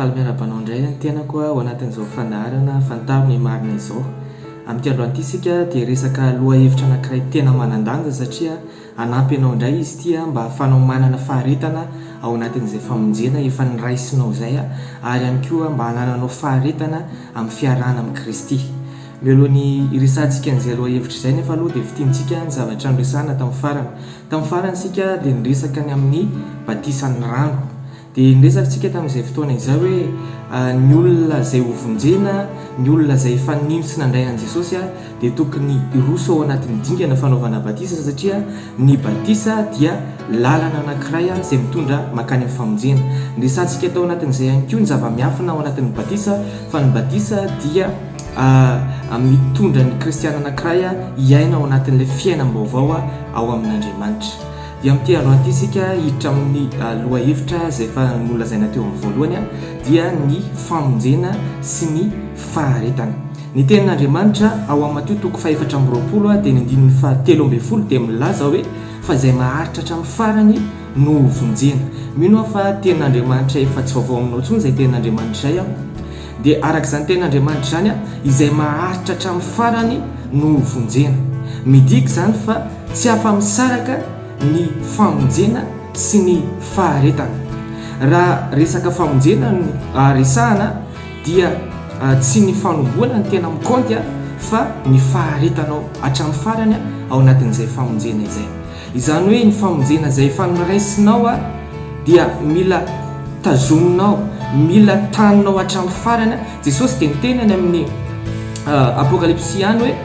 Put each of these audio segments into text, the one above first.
faly miarabanao indray ny tenako ao anatin'izao fandaharana fantaro ny marina izao. Amin'ity androany ity sika dia resaka lohahevitra anankiray tena manandanja satria anampy ianao indray izy ity mba hahafanao manana faharetana ao anatin'izay famonjena efa niraisinao izay ary ihany koa mba hanananao faharetana amin'ny fiarahana amin'ny Kristy. Mialohan'ny iresantsika an'izay lohahevitra izay nefa aloha dia fitiantsika ny zavatra niresahana tamin'ny farany sika dia niresaka ny amin'ny batisan'ny rano. Dia niresantsika tamin'izay fotoana izay hoe ny olona izay ho vonjena, ny olona izay efa nino sy nandray an' Jesosy dia tokony iroso ao anatin'ny dingana fanaovana batisa satria ny batisa dia lalana anankiray izay mitondra makany amin'ny famonjena. Niresantsika tao anatin'izay ihany koa ny zava-miafina ao anatin'ny batisa fa ny batisa dia mitondra ny kristiana anankiray hiaina ao anatin'ilay fiainam-baovao ao amin'Andriamanitra. Dia amin'ity androany ity sika hiditra amin'ny lohahevitra izay efa nolazaina teo amin'ny voalohany dia ny famonjena sy ny faharetana. Ny tenin'Andriamanitra ao amin'ny Mateo 4:20 dia ny 7:10 dia milaza hoe fa izay maharitra hatramin'ny farany no vonjena. Mino aho fa tenin'Andriamanitra efa tsy vaovao aminao intsony izay tenin'Andriamanitra izay dia arak'izany tenin'Andriamanitra zany izay maharitra hatramin'ny farany no vonjena. Midika zany fa tsy afa-misaraka ny famonjena sy ny faharetana. Raha resaka famonjena no resahana dia tsy ny fanomboana ny tena mikaonty fa ny faharetanao hatramin'ny farany ao anatin'izay famonjena izay. Izany hoe ny famonjena izay efa niraisinao dia mila tazominao, mila taninao hatramin'ny farany. Jesosy dia nitenany amin'ny apokalipsy ihany hoe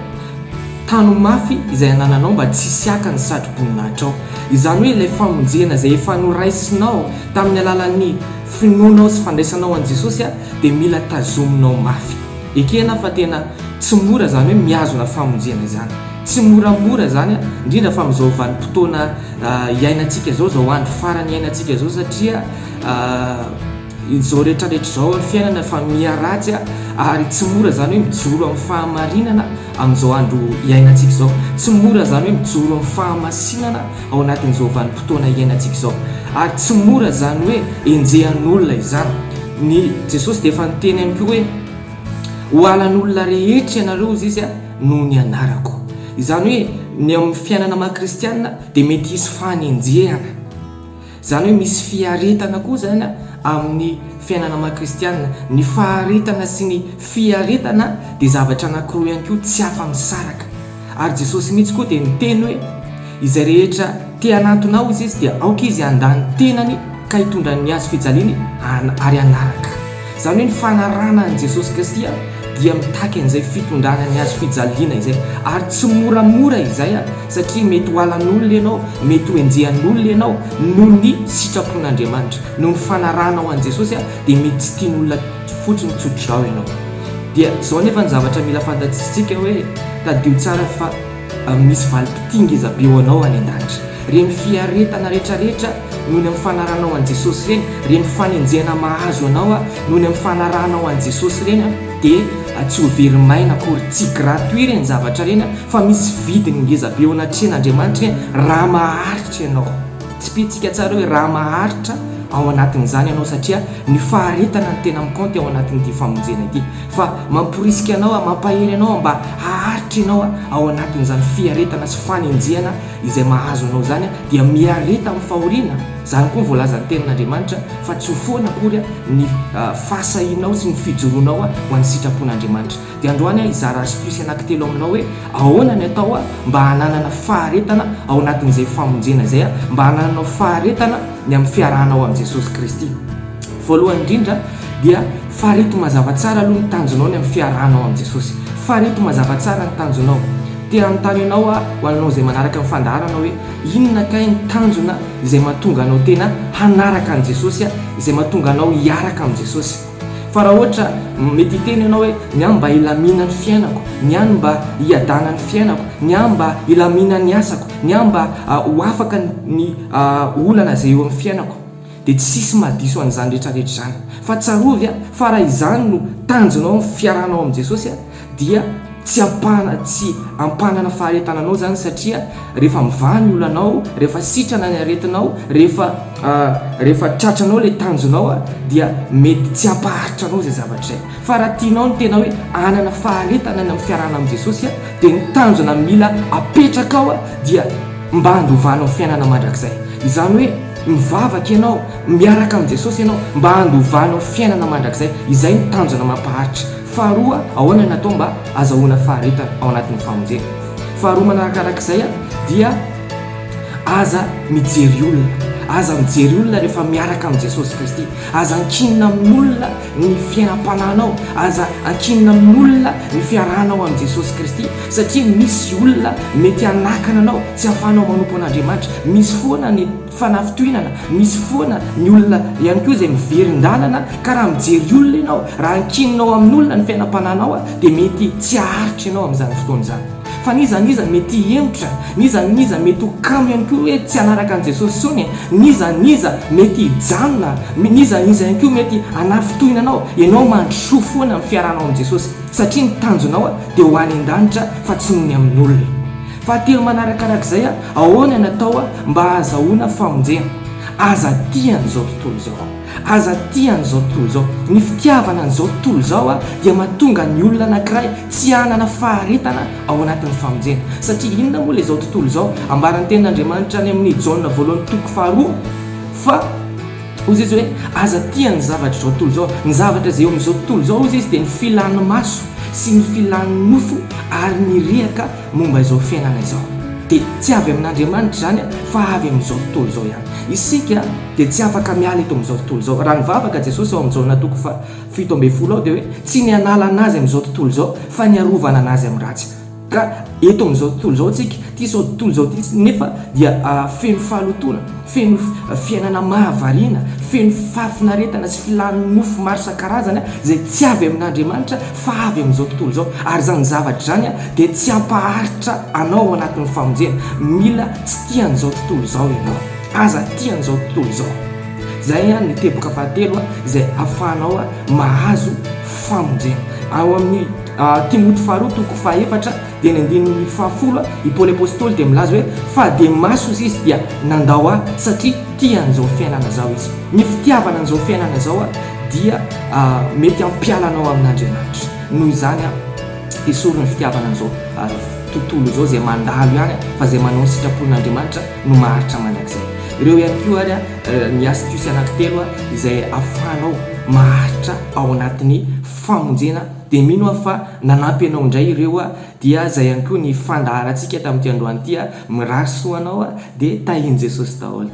tano mafy izay anananao mba tsy siaka ny satro-boninahitrao. Izany hoe ilay famonjena izay efa noraisinao tamin'ny alalan'ny finoanao sy fandraisanao an' Jesosy dia mila tazominao mafy. Ekena fa tena tsy mora zany hoe miazona famonjena izany. Tsy moramora zany indrindra fa amin'izao vanim-potoana iainantsika izao, izao andro farany iainantsika izao satria izao rehetrarehetra izao ny fiainana efa miaratsy ary tsy mora zany hoe mijoro amin'ny fahamarinana amin'izao andro iainantsika izao. Tsy mora zany hoe mijoro amin'ny fahamasinana ao anatin'izao vanim-potoana iainantsika izao. Ary tsy mora zany hoe enjehan'olona izany. Ny Jesosy dia efa niteny ihany koa hoe ho alan'olona rehetra ianareo izy noho ny anarako. Izany hoe ny amin'ny fiainana maha-kristianina dia mety hisy fanenjehana. Izany hoe misy fiaretana koa zany amin'ny fiainana maha-kristianina. Ny faharetana sy ny fiaretana dia zavatra anankiroa ihany koa tsy afa-misaraka. Ary Jesosy mihitsy koa dia niteny hoe izay rehetra te hanatonao izy dia aoka izy handany tenany ka hitondra ny azo fijaliany ary anaraka. Izany hoe ny fanarahana an' Jesosy Kristy dia mitaky an'izay fitondrana ny azo fijaliana izay. Ary tsy moramora izay satria mety ho alan'olona ianao, mety ho enjehan'olona ianao noho ny sitrapon'Andriamanitra. Noho ny fanarahanao an' Jesosy dia mety tsy tian'olona fotsiny tsotr'izao ianao. Dia izao nefa ny zavatra mila fantatsitsika hoe tadio tsara fa misy valim-pitinga izabe ho anao any an-danitra. Reny fiaretana rehetrarehetra noho ny amin'ny fanarahanao an' Jesosy reny, reny fanenjehana mahazo anao noho ny amin'ny fanarahanao an' Jesosy reny dia tsy ho verimaina akory, tsy gratuit reny zavatra reny fa misy vidiny ngezabe ao anatrehan'Andriamanitra raha maharitra ianao. Tsy pitsika tsara hoe raha maharitra ao anatin'izany ianao satria ny faharetana ny tena mikaonty ao anatin'ity famonjena ity. Fa mamporisika anao, mampahery anao mba haharitra ianao ao anatin'izany fiaretana sy fanenjehana izay mahazo anao zany dia miareta amin'ny fahoriana. Zany koa voalaza ny tenin'Andriamanitra fa tsy ho foana akory ny fahasahinao sy ny fijoroanao ho an'ny sitrapon'Andriamanitra. Dia androany izara astuce anankitelo aminao hoe ahoana ny atao mba hananana faharetana ao anatin'izay famonjena izay, mba hanananao faharetana ny amin'ny fiarahanao amin'i Jesosy Kristy. Voalohany indrindra dia fahareto mazava tsara aloha ny tanjonao ny amin'ny fiarahanao amin'i Jesosy. Fahareto mazava tsara ny tanjonao. Te anontany ianao ho anao izay manaraka ny fandaharana hoe inona kay ny tanjona izay mahatonga anao tena hanaraka an'i Jesosy, izay mahatonga anao hiaraka amin'i Jesosy. Fa raha ohatra mety hiteny ianao hoe ny ahy mba hilamina ny fiainako, ny ahy mba hiadana ny fiainako, ny ahy mba hilamina ny asako, ny ahy mba ho afaka ny olana izay eo amin'ny fiainako, dia tsy sisy mahadiso an'izany rehetrarehetra izany. Fa tsarovy fa raha izany no tanjonao ny fiarahanao amin'i Jesosy dia tsy ampanana faharetananao zany satria rehefa mivany olo anao, rehefa sitrana ny aretinao, rehefa tratranao le tanjonao dia mety tsy ampaharitra anao zay zavatra zay. Fa raha tianao ny tena hoe anana faharetana ny amin'ny fiarahana amin'i Jesosy dia ny tanjona mila apetraka ao dia mba handovanao fiainana mandrakizay. Izany hoe mivavaka ianao, miaraka amin'i Jesosy ianao mba handovanao fiainana mandrakizay. Izay ny tanjona mampaharitra. Faharoa, ahoana natao mba azahoana faharetana ao anatin'ny famonjena. Faharoa manarakarak'izay dia aza mijery olona rehefa miaraka amin'i Jesosy Kristy. Aza ankinina amin'olona ny fiainam-pananao, aza ankinina amin'olona ny fiarahanao amin'i Jesosy Kristy, satria misy olona mety hanakana anao tsy ahafahanao manompo an'Andriamanitra. Misy foana ny fanafitohinana, misy foana ny olona ihany koa izay miverin-dalana, ka raha mijery olona ianao, raha ankininao amin'olona ny fiainam-pananao dia mety tsy haharitra ianao amin'izany fotoana izany. Fa nizaniza mety hemotra, nizaniza mety hokamo ihany koa hoe tsy hanaraka an'i Jesosy sony, nizaniza mety hijanona, nizaniza ihany koa mety hanafitohina anao, ianao mandroso foana amin'ny fiarahanao amin'i Jesosy, satria ny tanjonao dia ho any an-danitra fa tsy nohony amin'olona. Fahatelo manarakarak'izay ahoana natao mba azahoana famonjena. Aza tian'izao tontolo izao, aza tian'izao tontolo izao. Ny fitiavana an'izao tontolo izao dia mahatonga ny olona anankiray tsy hanana faharetana ao anatin'ny famonjena. Satria inona moa ilay izao tontolo izao? Ambaran'ny tenin'Andriamanitra any amin'ny Jaona 2:2 fa ozy izy hoe aza tian'ny zavatra izao tontolo izao. Ny zavatra izay eo amin'izao tontolo izao ozy izy dia ny filan'ny maso sy ny filan'ny nofo ary ny rehaka momba izao fiainana izao. Dia tsy avy amin'Andriamanitra zany fa avy amin'izao tontolo izao ihany. Isika dia tsy afaka miala eto amin'izao tontolo izao. Raha nivavaka Jesosy ao amin'ny Jaona 7:7 ao dia hoe tsy ny hanala anazy amin'izao tontolo izao fa ny harovana anazy amin'ny ratsy. Ka eto amin'izao tontolo izao tsika, ty izao tontolo izao ty nefa dia feno fahalotona, feno fiainana mahavariana, feno fafinaretana sy filan'ny nofo maro isan-karazany izay tsy avy amin'Andriamanitra fa avy amin'izao tontolo izao. Ary zany zavatra zany dia tsy ampaharitra anao anatin'ny famonjena. Mila tsy tian'izao tontolo izao ianao, aza tian'izao tontolo izao. Zay ny teboka fahatelo izay ahafahanao mahazo famonjena. Ao amin'ny Timoty 2:4 dia ny 10:10 i Paoly apôstôly dia milaza hoe fa dia maso izy dia nandao satria tian'izao fiainana zao izy. Ny fitiavana an'izao fiainana zao dia mety ampialanao amin'Andriamanitra. Noho izany dia sorony ny fitiavana an'izao tontolo izao izay mandalo ihany fa izay manao ny sitrapon'Andriamanitra no maharitra mandrakizay. Ireo ihany koa ny astuce anankitelo izay ahafahanao maharitra ao anatin'ny famonjena. Dia mino fa nanampy ianao indray ireo dia izay ihany koa ny fandaharantsika tamin'ity androany ity mirary soanao dia tahiny Jesosy daholo.